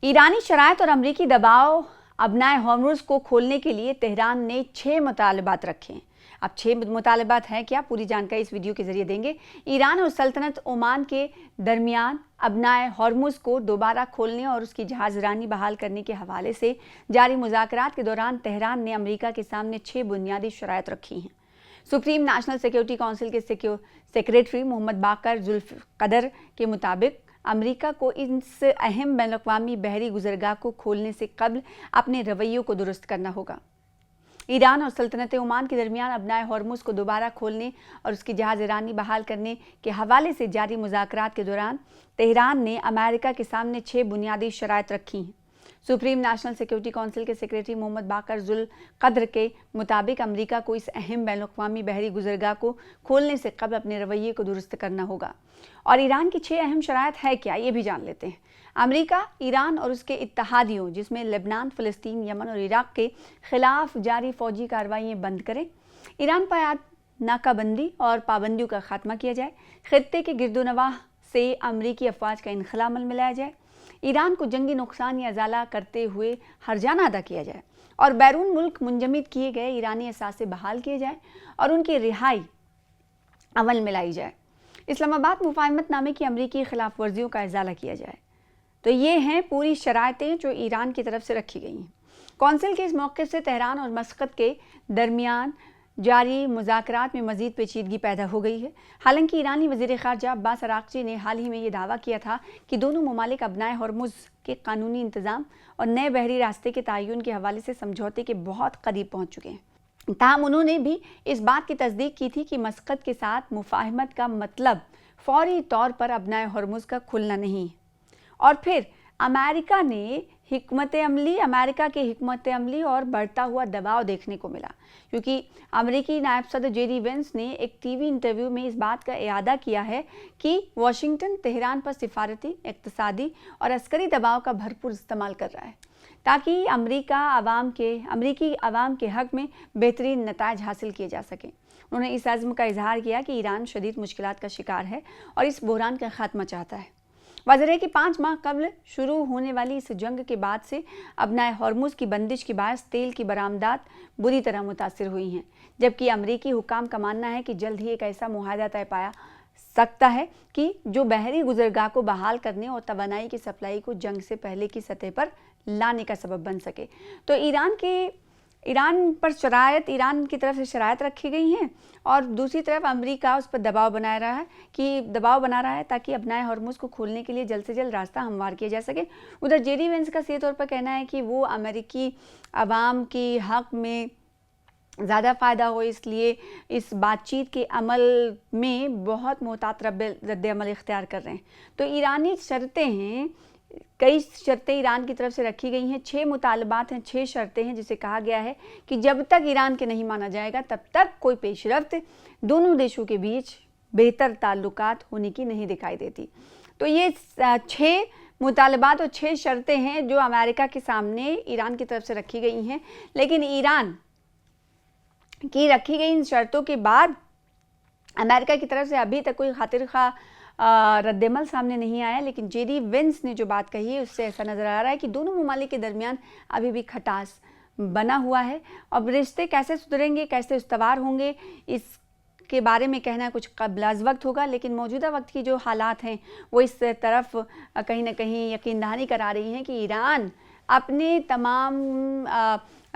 ईरानी शराइत और अमरीकी दबाव अबनाए हॉर्मुज़ को खोलने के लिए तेहरान ने 6 मुतालबात रखे हैं। अब 6 मुतालबात हैं क्या, पूरी जानकारी इस वीडियो के जरिए देंगे। ईरान और सल्तनत ओमान के दरमियान अबनाए हॉर्मुज़ को दोबारा खोलने और उसकी जहाज़रानी बहाल करने के हवाले से जारी मुज़ाकरात के दौरान तेहरान ने अमरीका के सामने 6 बुनियादी शराइत रखी हैं। सुप्रीम नेशनल सिक्योरिटी काउंसिल के सेक्रेटरी मोहम्मद बाकर जुल्फ़क़दर के मुताबिक अमेरिका को इस अहम बैनुल-अक़वामी बहरी गुज़रगाह को खोलने से कबल अपने रवैयों को दुरुस्त करना होगा। ईरान और सल्तनत ओमान के दरमियान अबनाए हॉर्मुज़ को दोबारा खोलने और उसकी जहाज़रानी बहाल करने के हवाले से जारी मुज़ाकरात के दौरान तेहरान ने अमेरिका के सामने 6 बुनियादी शराइत रखी हैं। सुप्रीम नेशनल सिक्योरिटी काउंसिल के सेक्रेटरी मोहम्मद बाकर जुल्फ़क़दर के मुताबिक अमेरिका को इस अहम बैनुल-अक़वामी बहरी गुज़रगाह को खोलने से कबल अपने रवैये को दुरुस्त करना होगा। और ईरान की 6 अहम शराइत है क्या, ये भी जान लेते हैं। अमेरिका ईरान और उसके इत्तहादियों जिसमें लेबनान, फ़लस्तीन, यमन और इराक़ के ख़िलाफ़ जारी फ़ौजी कार्रवाइयाँ बंद करें, ईरान पर आयात नाकाबंदी और पाबंदियों का खात्मा किया जाए, ख़ित्ते के गिरदोनवाह से अमरीकी अफ़वाज का इनख़ला अमल में लाया जाए, ईरान को जंगी नुकसान या इज़ाला करते हुए हर्जाना अदा किया जाए और बैरून मुल्क मुंजमद किए गए ईरानी असासे बहाल किए जाए और उनकी रिहाई अमल में लाई जाए। इस्लामाबाद मुफ़ाहमतनामे की अमरीकी खिलाफ वर्जियों का इज़ाला किया जाए। तो ये हैं पूरी शराइतें जो ईरान की तरफ से रखी गई हैं। कौंसिल के इस मौक़िफ़ से तेहरान और मस्कत के दरमियान जारी मुज़ाकरात में मज़ीद पेचीदगी पैदा हो गई है। हालांकि ईरानी वज़ीर ख़ारजा अब्बास अराग़ची ने हाल ही में ये दावा किया था कि दोनों ममालिक अबनाए हॉर्मुज़ के कानूनी इंतज़ाम और नए बहरी रास्ते के तयन के हवाले से समझौते के बहुत करीब पहुँच चुके हैं। ताहम उन्होंने भी इस बात की तस्दीक की थी कि मस्कत के साथ मुफ़ाहमत का मतलब फ़ौरी तौर पर अबनाए हॉर्मुज़ का खुलना नहीं है। और फिर अमेरिका के हिकमत अमली और बढ़ता हुआ दबाव देखने को मिला, क्योंकि अमेरिकी नायब सदर जेडी वेंस ने एक टीवी इंटरव्यू में इस बात का इआदा किया है कि वाशिंगटन तेहरान पर सिफारती, इक़्तिसादी और अस्करी दबाव का भरपूर इस्तेमाल कर रहा है ताकि अमरीकी अवाम के हक़ में बेहतरीन नताइज हासिल किए जा सकें। उन्होंने इस अज़्म का इजहार किया कि ईरान शदीद मुश्किलात का शिकार है और इस बहरान का खात्मा चाहता है। वाज़ेह है कि 5 माह कबल शुरू होने वाली इस जंग के बाद से अबनाए हॉर्मुज़ की बंदिश के बायस तेल की बरामदात बुरी तरह मुतासिर हुई हैं, जबकि अमरीकी हुकाम का मानना है कि जल्द ही एक ऐसा मुआहदा तय पाया सकता है कि जो बहरी गुज़रगाह को बहाल करने और तवानाई की सप्लाई को जंग से पहले की सतह पर लाने का सबब बन सके। तो ईरान की तरफ से शराइत रखी गई हैं और दूसरी तरफ अमेरिका उस पर दबाव बना रहा है ताकि अबनाए हॉर्मुज़ को खोलने के लिए जल्द से जल्द रास्ता हमवार किया जा सके। उधर जेडी वेंस का सीधे तौर पर कहना है कि वो अमेरिकी अवाम के हक़ में ज़्यादा फ़ायदा हो, इसलिए इस बातचीत के अमल में बहुत मोहतात रद्द अमल इख्तियार कर रहे हैं। तो ईरानी शर्तें हैं, कई शर्तें ईरान की तरफ से रखी गई हैं। 6 मुतालबात हैं, 6 शर्तें हैं, जिसे कहा गया है कि जब तक ईरान के नहीं माना जाएगा तब तक कोई पेशरफ्त दोनों देशों के बीच बेहतर ताल्लुकात होने की नहीं दिखाई देती। तो ये 6 मुतालबात और 6 शर्तें हैं जो अमेरिका के सामने ईरान की तरफ से रखी गई हैं। लेकिन ईरान की रखी गई इन शर्तों के बाद अमेरिका की तरफ से अभी तक कोई खातिर खा रद्दमल सामने नहीं आया। लेकिन जेडी वेंस ने जो बात कही है उससे ऐसा नज़र आ रहा है कि दोनों ममालिक के दरमियान अभी भी खटास बना हुआ है। अब रिश्ते कैसे सुधरेंगे, कैसे उस्तवार होंगे, इसके बारे में कहना कुछ कबल वक्त होगा। लेकिन मौजूदा वक्त की जो हालात हैं वो इस तरफ कहीं ना कहीं यकीन दहानी करा रही हैं कि ईरान अपने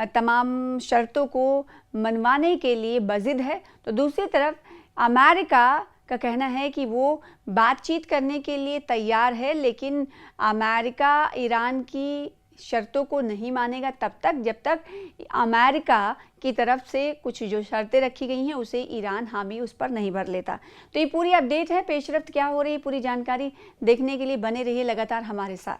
तमाम शर्तों को मनवाने के लिए बज़िद है। तो दूसरी तरफ अमेरिका का कहना है कि वो बातचीत करने के लिए तैयार है, लेकिन अमेरिका ईरान की शर्तों को नहीं मानेगा तब तक जब तक अमेरिका की तरफ से कुछ जो शर्तें रखी गई हैं उसे ईरान हामी उस पर नहीं भर लेता। तो ये पूरी अपडेट है, पेशरफ्त क्या हो रही है, पूरी जानकारी देखने के लिए बने रहिए लगातार हमारे साथ।